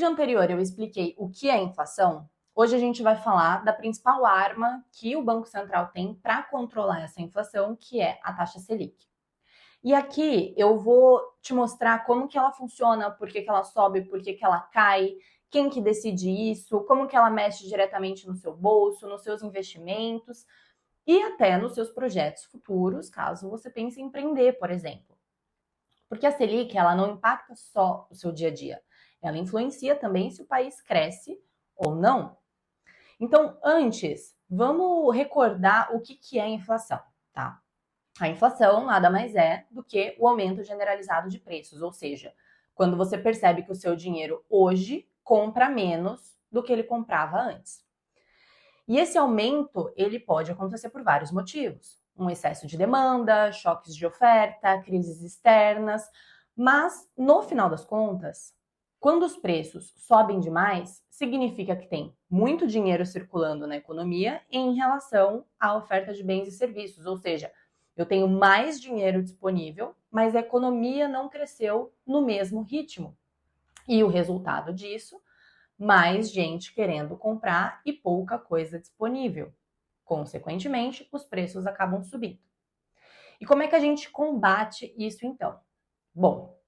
vídeo anterior eu expliquei o que é inflação, hoje a gente vai falar da principal arma que o Banco Central tem para controlar essa inflação, que é a taxa Selic. E aqui eu vou te mostrar como que ela funciona, por que ela sobe, por que ela cai, quem que decide isso, como que ela mexe diretamente no seu bolso, nos seus investimentos e até nos seus projetos futuros, caso você pense em empreender, por exemplo. Porque a Selic, ela não impacta só o seu dia a dia, ela influencia também se o país cresce ou não. Então, antes, vamos recordar o que é a inflação, tá? A inflação nada mais é do que o aumento generalizado de preços, ou seja, quando você percebe que o seu dinheiro hoje compra menos do que ele comprava antes. E esse aumento, ele pode acontecer por vários motivos. Um excesso de demanda, choques de oferta, crises externas, mas no final das contas, quando os preços sobem demais, significa que tem muito dinheiro circulando na economia em relação à oferta de bens e serviços, ou seja, eu tenho mais dinheiro disponível, mas a economia não cresceu no mesmo ritmo. E o resultado disso, mais gente querendo comprar e pouca coisa disponível. Consequentemente, os preços acabam subindo. E como é que a gente combate isso então? Bom,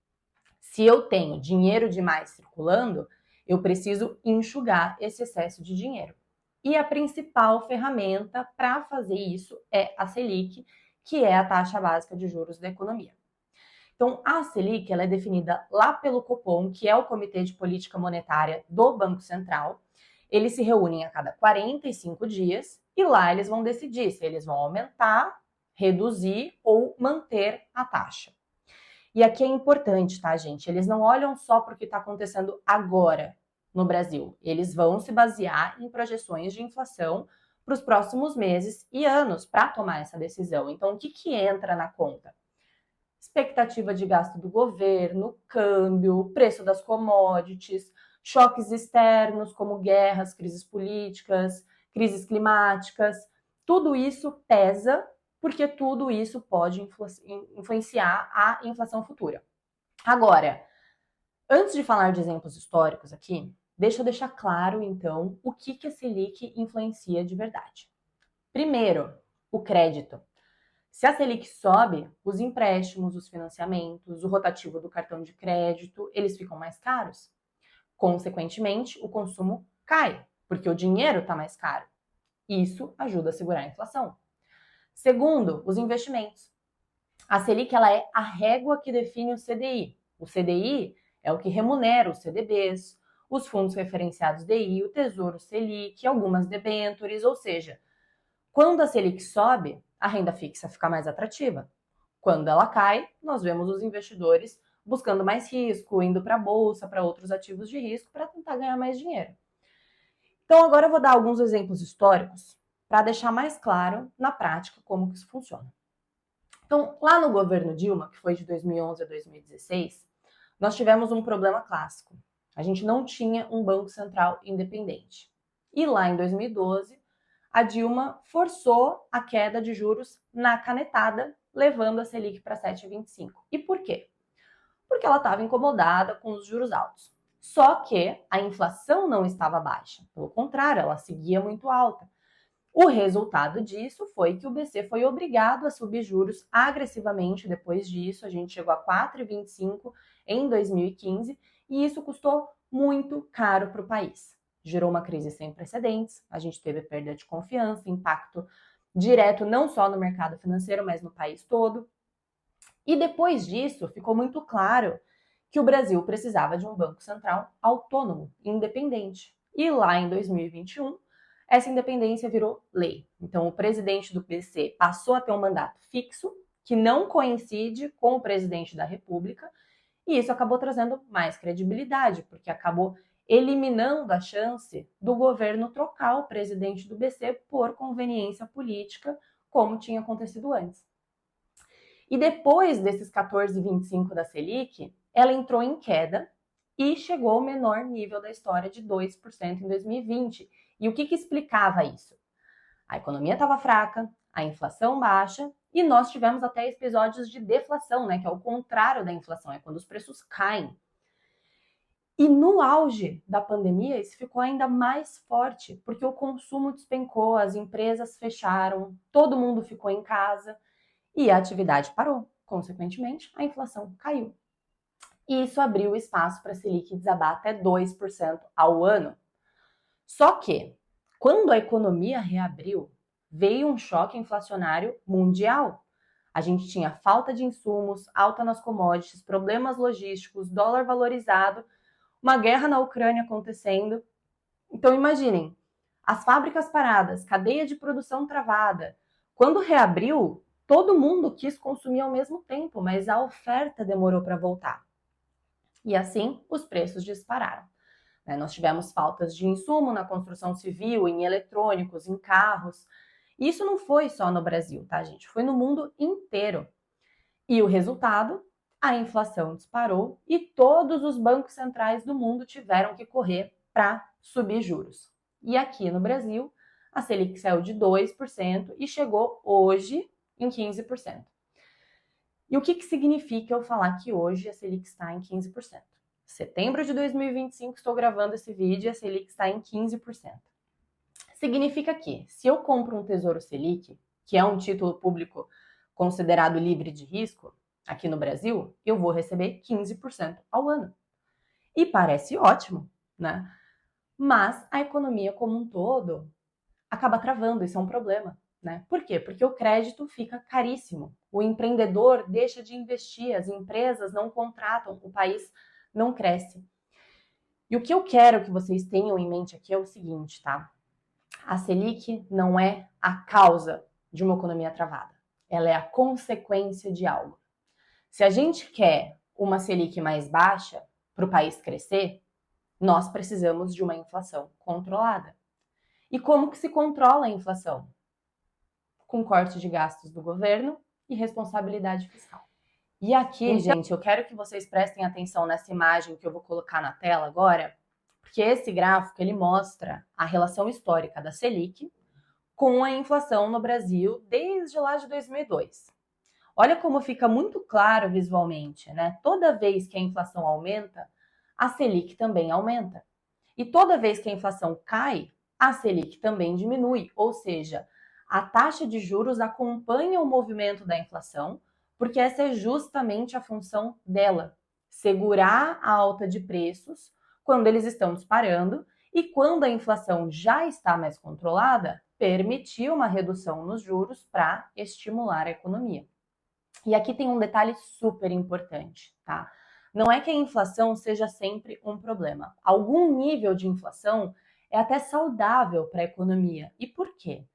se eu tenho dinheiro demais circulando, eu preciso enxugar esse excesso de dinheiro. E a principal ferramenta para fazer isso é a Selic, que é a taxa básica de juros da economia. Então, a Selic ela é definida lá pelo Copom, que é o Comitê de Política Monetária do Banco Central. Eles se reúnem a cada 45 dias e lá eles vão decidir se eles vão aumentar, reduzir ou manter a taxa. E aqui é importante, tá, gente? Eles não olham só para o que está acontecendo agora no Brasil. Eles vão se basear em projeções de inflação para os próximos meses e anos para tomar essa decisão. Então, o que entra na conta? Expectativa de gasto do governo, câmbio, preço das commodities, choques externos como guerras, crises políticas, crises climáticas. Tudo isso pesa porque tudo isso pode influenciar a inflação futura. Agora, antes de falar de exemplos históricos aqui, deixa eu deixar claro, então, o que a Selic influencia de verdade. Primeiro, o crédito. Se a Selic sobe, os empréstimos, os financiamentos, o rotativo do cartão de crédito, eles ficam mais caros. Consequentemente, o consumo cai, porque o dinheiro está mais caro. Isso ajuda a segurar a inflação. Segundo, os investimentos. A Selic ela é a régua que define o CDI. O CDI é o que remunera os CDBs, os fundos referenciados DI, o Tesouro Selic, algumas debêntures, ou seja, quando a Selic sobe, a renda fixa fica mais atrativa. Quando ela cai, nós vemos os investidores buscando mais risco, indo para a bolsa, para outros ativos de risco, para tentar ganhar mais dinheiro. Então, agora eu vou dar alguns exemplos históricos para deixar mais claro, na prática, como que isso funciona. Então, lá no governo Dilma, que foi de 2011 a 2016, nós tivemos um problema clássico. A gente não tinha um banco central independente. E lá em 2012, a Dilma forçou a queda de juros na canetada, levando a Selic para 7,25. E por quê? Porque ela estava incomodada com os juros altos. Só que a inflação não estava baixa. Pelo contrário, ela seguia muito alta. O resultado disso foi que o BC foi obrigado a subir juros agressivamente depois disso. A gente chegou a 4,25 em 2015 e isso custou muito caro para o país. Gerou uma crise sem precedentes, a gente teve perda de confiança, impacto direto não só no mercado financeiro, mas no país todo. E depois disso, ficou muito claro que o Brasil precisava de um banco central autônomo, independente. E lá em 2021, essa independência virou lei. Então, o presidente do BC passou a ter um mandato fixo, que não coincide com o presidente da República, e isso acabou trazendo mais credibilidade, porque acabou eliminando a chance do governo trocar o presidente do BC por conveniência política, como tinha acontecido antes. E depois desses 14,25 da Selic, ela entrou em queda e chegou ao menor nível da história de 2% em 2020. E o que explicava isso? A economia estava fraca, a inflação baixa e nós tivemos até episódios de deflação, né, que é o contrário da inflação, é quando os preços caem. E no auge da pandemia, isso ficou ainda mais forte, porque o consumo despencou, as empresas fecharam, todo mundo ficou em casa e a atividade parou. Consequentemente, a inflação caiu. E isso abriu espaço para a Selic desabar até 2% ao ano. Só que, quando a economia reabriu, veio um choque inflacionário mundial. A gente tinha falta de insumos, alta nas commodities, problemas logísticos, dólar valorizado, uma guerra na Ucrânia acontecendo. Então imaginem, as fábricas paradas, cadeia de produção travada. Quando reabriu, todo mundo quis consumir ao mesmo tempo, mas a oferta demorou para voltar. E assim, os preços dispararam. Nós tivemos faltas de insumo na construção civil, em eletrônicos, em carros. E isso não foi só no Brasil, tá, gente? Foi no mundo inteiro. E o resultado? A inflação disparou e todos os bancos centrais do mundo tiveram que correr para subir juros. E aqui no Brasil, a Selic saiu de 2% e chegou hoje em 15%. E o que significa eu falar que hoje a Selic está em 15%? Setembro de 2025, estou gravando esse vídeo e a Selic está em 15%. Significa que, se eu compro um Tesouro Selic, que é um título público considerado livre de risco, aqui no Brasil, eu vou receber 15% ao ano. E parece ótimo, né? Mas a economia como um todo acaba travando, isso é um problema, né? Por quê? Porque o crédito fica caríssimo. O empreendedor deixa de investir, as empresas não contratam, o país não cresce. E o que eu quero que vocês tenham em mente aqui é o seguinte, tá? A Selic não é a causa de uma economia travada. Ela é a consequência de algo. Se a gente quer uma Selic mais baixa para o país crescer, nós precisamos de uma inflação controlada. E como que se controla a inflação? Com corte de gastos do governo e responsabilidade fiscal. E aqui, gente, eu quero que vocês prestem atenção nessa imagem que eu vou colocar na tela agora, porque esse gráfico ele mostra a relação histórica da Selic com a inflação no Brasil desde lá de 2002. Olha como fica muito claro visualmente, né? Toda vez que a inflação aumenta, a Selic também aumenta. E toda vez que a inflação cai, a Selic também diminui, ou seja, a taxa de juros acompanha o movimento da inflação, porque essa é justamente a função dela, segurar a alta de preços quando eles estão disparando e quando a inflação já está mais controlada, permitir uma redução nos juros para estimular a economia. E aqui tem um detalhe super importante, tá? Não é que a inflação seja sempre um problema. Algum nível de inflação é até saudável para a economia. E por quê?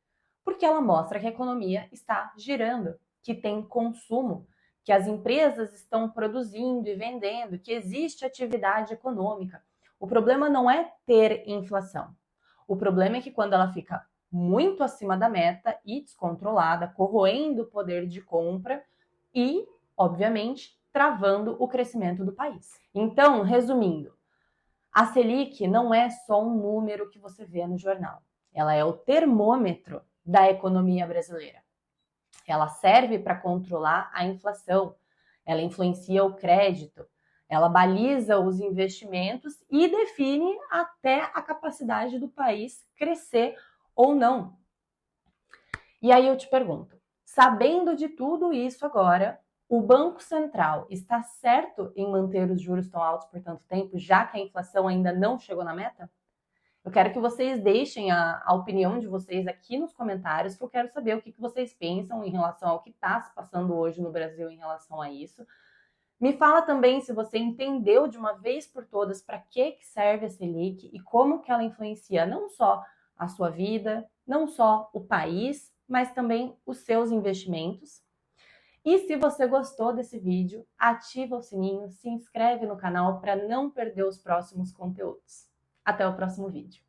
Porque ela mostra que a economia está girando, que tem consumo, que as empresas estão produzindo e vendendo, que existe atividade econômica. O problema não é ter inflação. O problema é que quando ela fica muito acima da meta e descontrolada, corroendo o poder de compra e, obviamente, travando o crescimento do país. Então, resumindo, a Selic não é só um número que você vê no jornal. Ela é o termômetro da economia brasileira. Ela serve para controlar a inflação, ela influencia o crédito, ela baliza os investimentos e define até a capacidade do país crescer ou não. E aí eu te pergunto, sabendo de tudo isso agora, o Banco Central está certo em manter os juros tão altos por tanto tempo, já que a inflação ainda não chegou na meta? Eu quero que vocês deixem a opinião de vocês aqui nos comentários, que eu quero saber o que vocês pensam em relação ao que está se passando hoje no Brasil em relação a isso. Me fala também se você entendeu de uma vez por todas para que serve a Selic e como que ela influencia não só a sua vida, não só o país, mas também os seus investimentos. E se você gostou desse vídeo, ativa o sininho, se inscreve no canal para não perder os próximos conteúdos. Até o próximo vídeo.